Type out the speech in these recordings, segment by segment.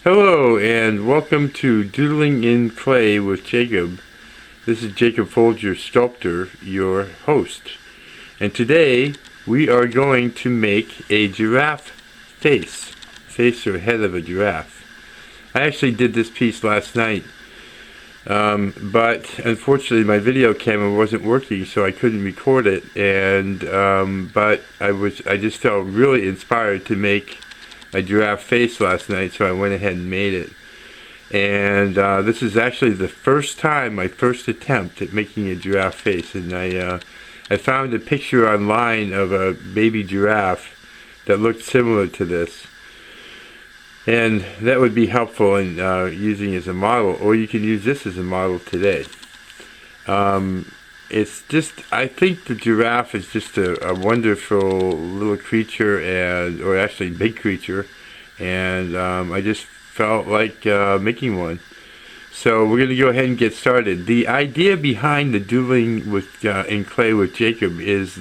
Hello and welcome to Doodling in Clay with Jacob. This is Jacob Folger, sculptor, your host. And today we are going to make a giraffe face or head of a giraffe. I actually did this piece last night, but unfortunately my video camera wasn't working, so I couldn't record it. But I just felt really inspired to make a giraffe face last night, so I went ahead and made it. And this is actually the first time, my first attempt at making a giraffe face. And I found a picture online of a baby giraffe that looked similar to this. And that would be helpful in using as a model, or you can use this as a model today. It's just, I think the giraffe is just a wonderful little creature, or actually big creature, and I just felt like making one. So we're going to go ahead and get started. The idea behind the doodling in clay with Jacob is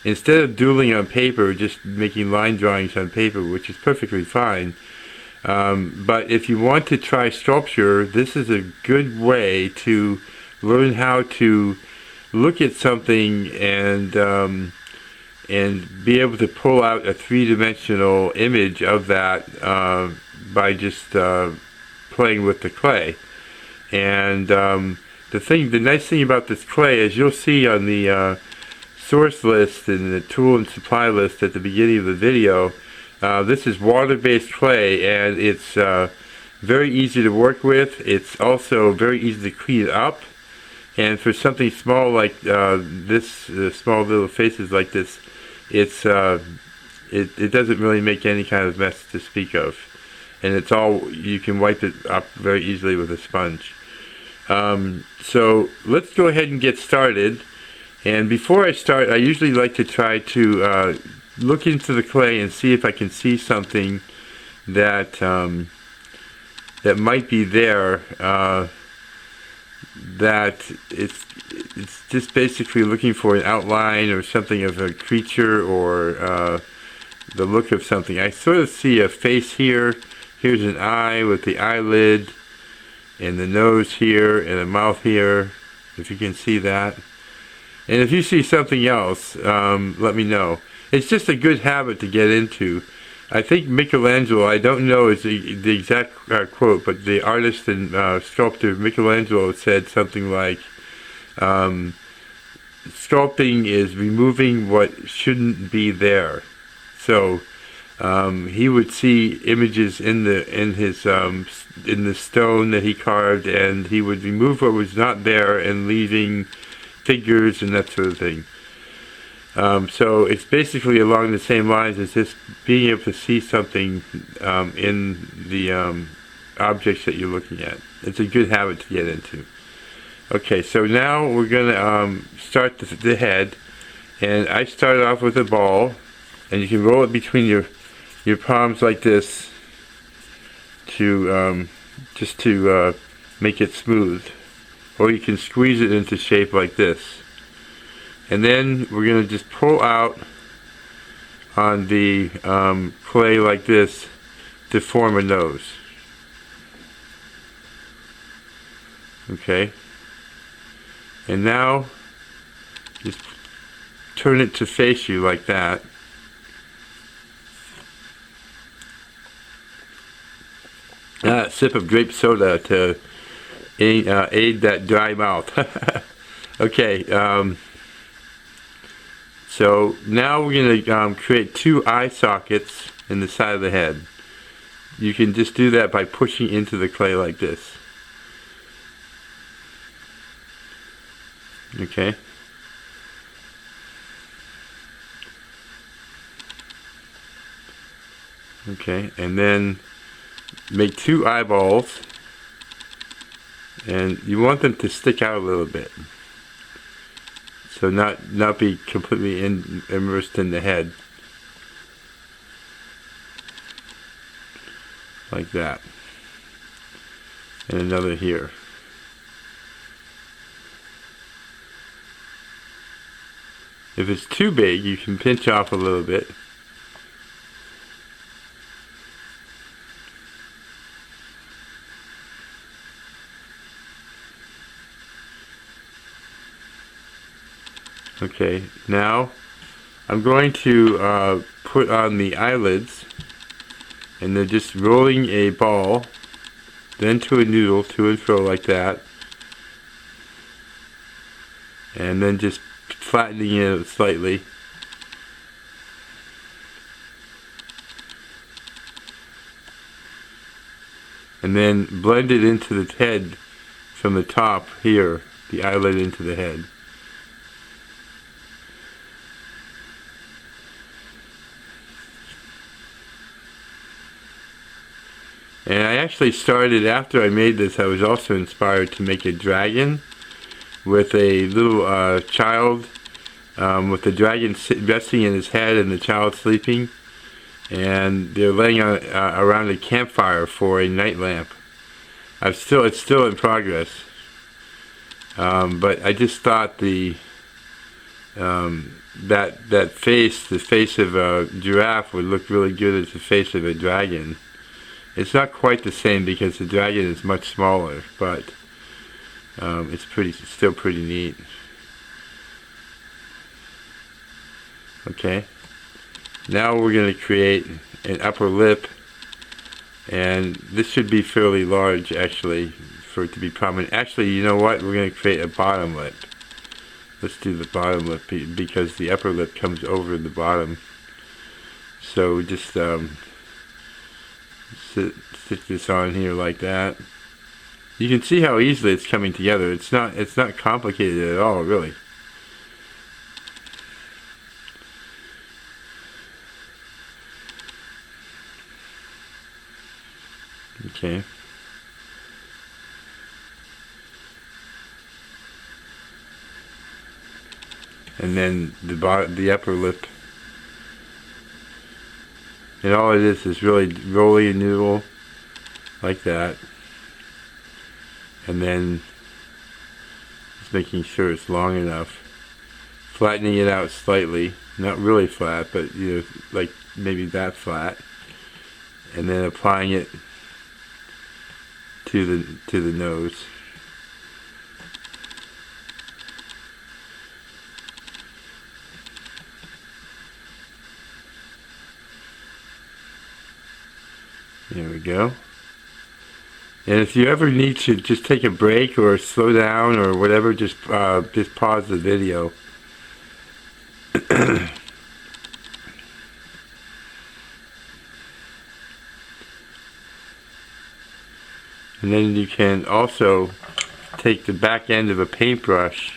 instead of doodling on paper, just making line drawings on paper, which is perfectly fine. But if you want to try sculpture, this is a good way to learn how to look at something and be able to pull out a three-dimensional image of that by just playing with the clay. And the nice thing about this clay, as you'll see on the source list and the tool and supply list at the beginning of the video, this is water-based clay, and it's very easy to work with. It's also very easy to clean up. And for something small like small little faces like this, it doesn't really make any kind of mess to speak of. And you can wipe it up very easily with a sponge. So let's go ahead and get started. And before I start, I usually like to try to look into the clay and see if I can see something that might be there. That it's just basically looking for an outline or something of a creature, or the look of something. I sort of see a face here. Here's an eye with the eyelid, and the nose here, and a mouth here, if you can see that. And if you see something else, let me know. It's just a good habit to get into. I think Michelangelo, I don't know is the exact quote, but the artist and sculptor Michelangelo said something like, sculpting is removing what shouldn't be there. So he would see images in the stone that he carved, and he would remove what was not there and leaving figures and that sort of thing. So it's basically along the same lines as just being able to see something in the objects that you're looking at. It's a good habit to get into. Okay, so now we're going to start the head. And I started off with a ball, and you can roll it between your palms like this to just to make it smooth. Or you can squeeze it into shape like this. And then we're going to just pull out on the clay like this to form a nose. Okay. And now just turn it to face you like that. A sip of grape soda to aid that dry mouth. Okay. So now we're going to create two eye sockets in the side of the head. You can just do that by pushing into the clay like this. Okay. Okay, and then make two eyeballs, and you want them to stick out a little bit. So not be completely immersed in the head. Like that. And another here. If it's too big, you can pinch off a little bit. Okay, now I'm going to put on the eyelids, and they're just rolling a ball, then to a noodle, to and fro like that, and then just flattening it slightly. And then blend it into the head from the top here, the eyelid into the head. And I actually started, after I made this, I was also inspired to make a dragon with a little child, with the dragon resting in his head and the child sleeping. And they're laying on, around a campfire for a night lamp. It's still in progress. But I just thought the face, the face of a giraffe would look really good as the face of a dragon. It's not quite the same because the dragon is much smaller, but it's still pretty neat. Okay. Now we're going to create an upper lip, and this should be fairly large actually for it to be prominent. Actually, you know what? We're going to create a bottom lip. Let's do the bottom lip because the upper lip comes over the bottom. So we just stick this on here like that. You can see how easily it's coming together. It's not complicated at all, really. Okay. And then the upper lip. And all it is really rolling a noodle like that. And then just making sure it's long enough. Flattening it out slightly. Not really flat, but you know, like maybe that flat. And then applying it to the nose. There we go. And if you ever need to just take a break or slow down or whatever, just pause the video. And then you can also take the back end of a paintbrush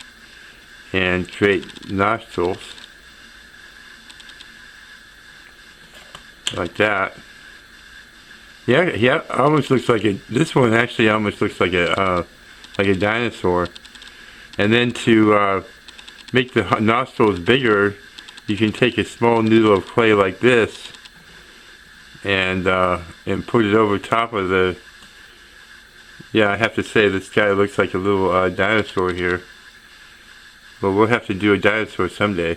and create nostrils like that. Yeah, almost looks like this one actually almost looks like a dinosaur. And then to make the nostrils bigger, you can take a small noodle of clay like this and put it over top of the. Yeah, I have to say this guy looks like a little dinosaur here. Well, we'll have to do a dinosaur someday.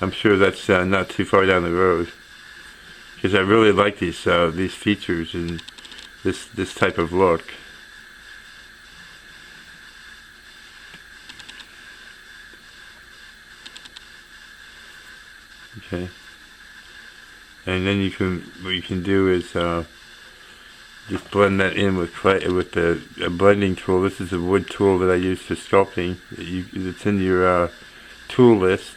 I'm sure that's not too far down the road. Because I really like these features and this type of look. Okay. And then what you can do is just blend that in with clay, with a blending tool. This is a wood tool that I use for sculpting. It's in your tool list.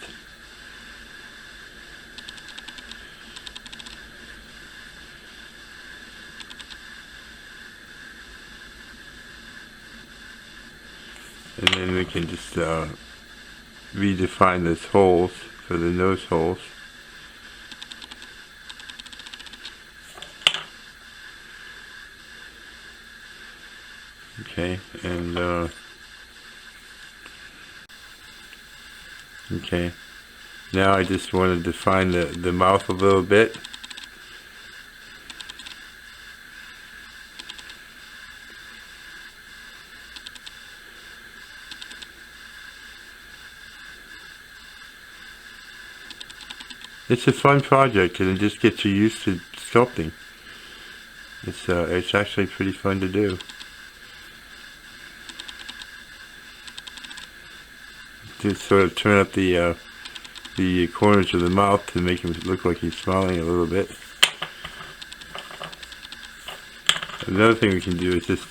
And then we can just redefine those holes for the nose holes. Okay, and okay, now I just want to define the mouth a little bit. It's a fun project, and it just gets you used to sculpting. It's actually pretty fun to do. to sort of turn up the corners of the mouth to make him look like he's smiling a little bit. Another thing we can do is just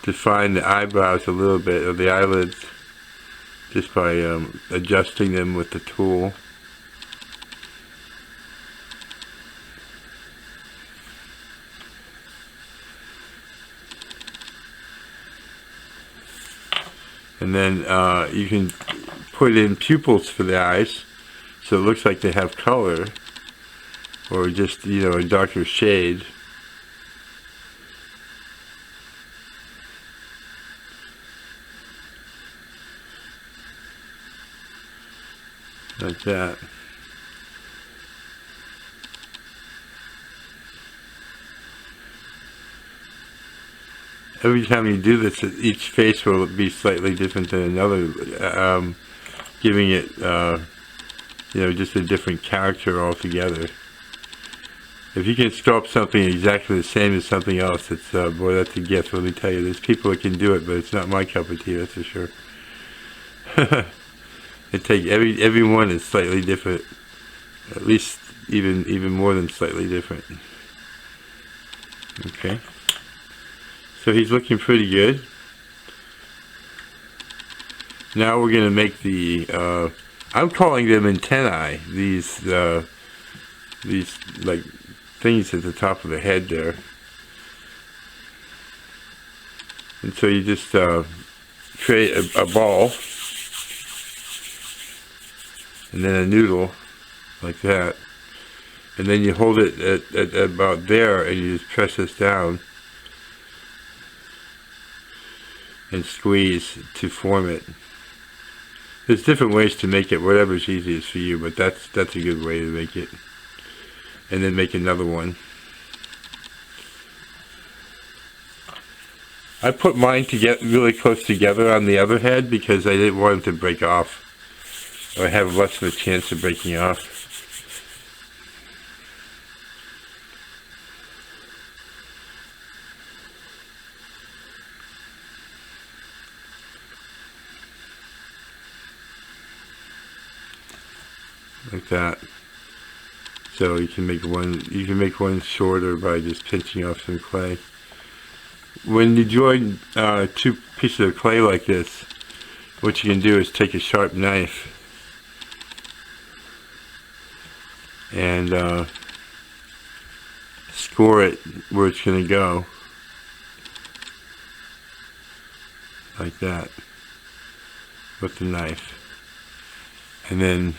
define the eyebrows a little bit, or the eyelids, just by adjusting them with the tool. And then you can put in pupils for the eyes, so it looks like they have color, or just, you know, a darker shade. Like that. Every time you do this, each face will be slightly different than another, giving it, you know, just a different character altogether. If you can sculpt something exactly the same as something else, it's, boy, that's a gift, let me tell you. There's people that can do it, but it's not my cup of tea, that's for sure. Every one is slightly different, at least even more than slightly different. Okay. So he's looking pretty good. Now we're going to make the, I'm calling them antennae, these like things at the top of the head there. And so you just create a ball, and then a noodle, like that. And then you hold it at about there, and you just press this down and squeeze to form it. There's different ways to make it, whatever's easiest for you, but that's a good way to make it. And then make another one. I put mine to get really close together on the other head because I didn't want them to break off, or have less of a chance of breaking off. Like that. So you can make one shorter by just pinching off some clay. When you join two pieces of clay like this, what you can do is take a sharp knife and score it where it's going to go, like that, with the knife, and then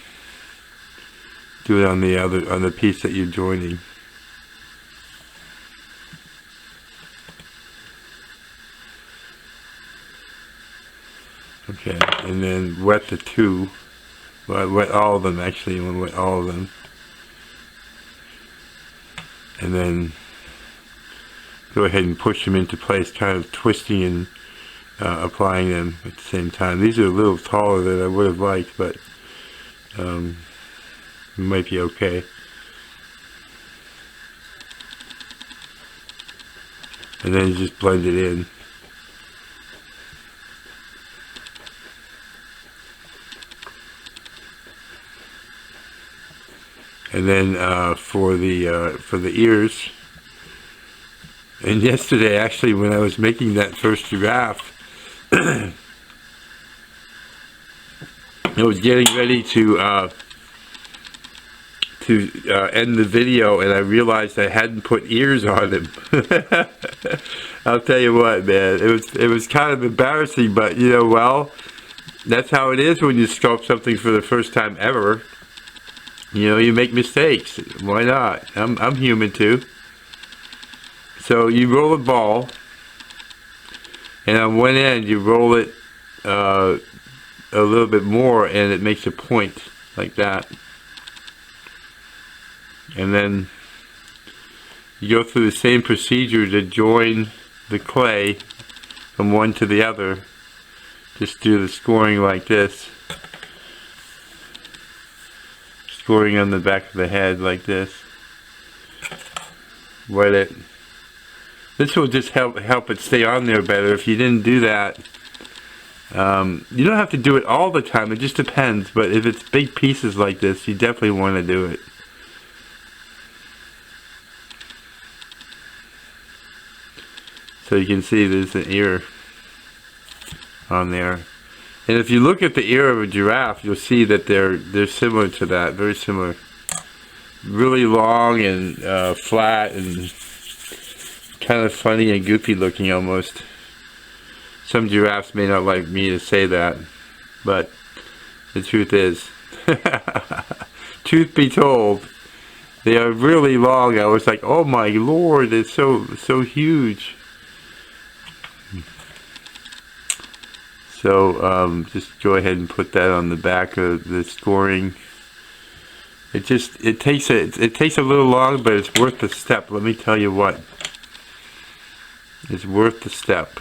do it on the piece that you're joining. Okay, and then wet the two. Well, wet all of them actually. You want to wet all of them, and then go ahead and push them into place, kind of twisting and applying them at the same time. These are a little taller than I would have liked, but it might be okay. And then you just blend it in. And then for the ears. And yesterday, actually, when I was making that first giraffe, I was getting ready to end the video, and I realized I hadn't put ears on him. I'll tell you what, man, it was kind of embarrassing, but you know, well, that's how it is when you sculpt something for the first time ever. You know, you make mistakes. Why not? I'm human too. So you roll a ball, and on one end you roll it a little bit more, and it makes a point like that. And then you go through the same procedure to join the clay from one to the other. Just do the scoring like this. Scoring on the back of the head like this. Wet it. This will just help it stay on there better. If you didn't do that, You don't have to do it all the time, it just depends, but if it's big pieces like this, you definitely want to do it. So you can see there's an ear on there. And if you look at the ear of a giraffe, you'll see that they're similar to that, very similar. Really long and flat and kind of funny and goofy looking almost. Some giraffes may not like me to say that, but the truth is, truth be told, they are really long. I was like, oh my lord, they're so huge. So just go ahead and put that on the back of the scoring. It takes a little long, but it's worth the step. Let me tell you what. It's worth the step.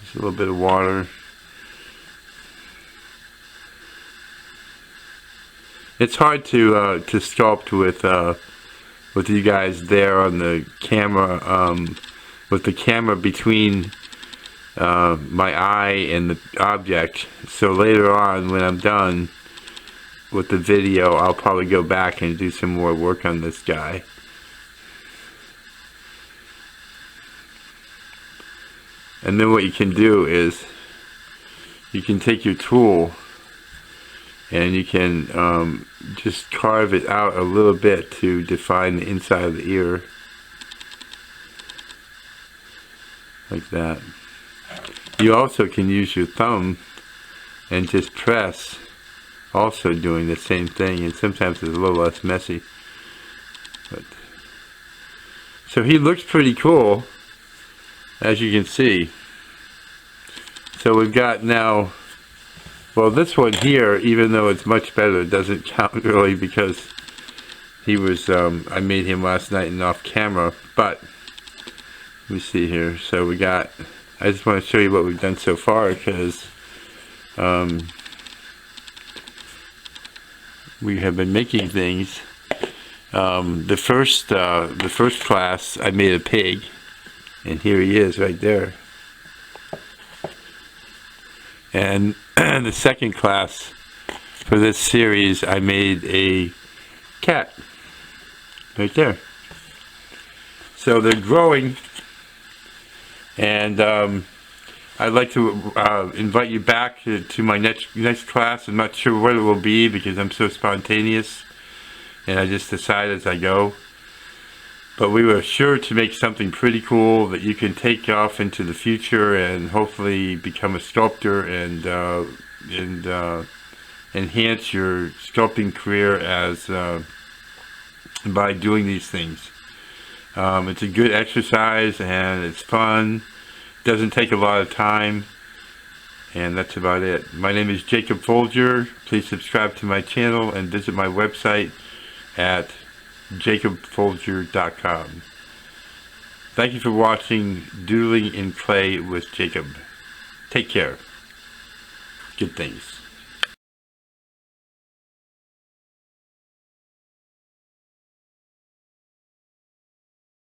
Just a little bit of water. It's hard to sculpt with you guys there on the camera, with the camera between my eye and the object. So later on, when I'm done with the video, I'll probably go back and do some more work on this guy. And then what you can do is you can take your tool and you can just carve it out a little bit to define the inside of the ear, like that. You also can use your thumb and just press, also doing the same thing, and sometimes it's a little less messy. But so he looks pretty cool, as you can see. So we've got now, well, this one here, even though it's much better, doesn't count really because he was, I made him last night and off camera. But let me see here. So we got, I just want to show you what we've done so far, because we have been making things. The first class, I made a pig, and here he is right there. And the second class for this series, I made a cat right there. So they're growing, and I'd like to invite you back to my next class. I'm not sure what it will be because I'm so spontaneous, and I just decide as I go. But we were sure to make something pretty cool that you can take off into the future and hopefully become a sculptor and enhance your sculpting career as by doing these things. It's a good exercise and it's fun. Doesn't take a lot of time, and that's about it. My name is Jacob Folger. Please subscribe to my channel and visit my website at jacobfolger.com. Thank you for watching Doodling in Clay with Jacob. Take care. Good things.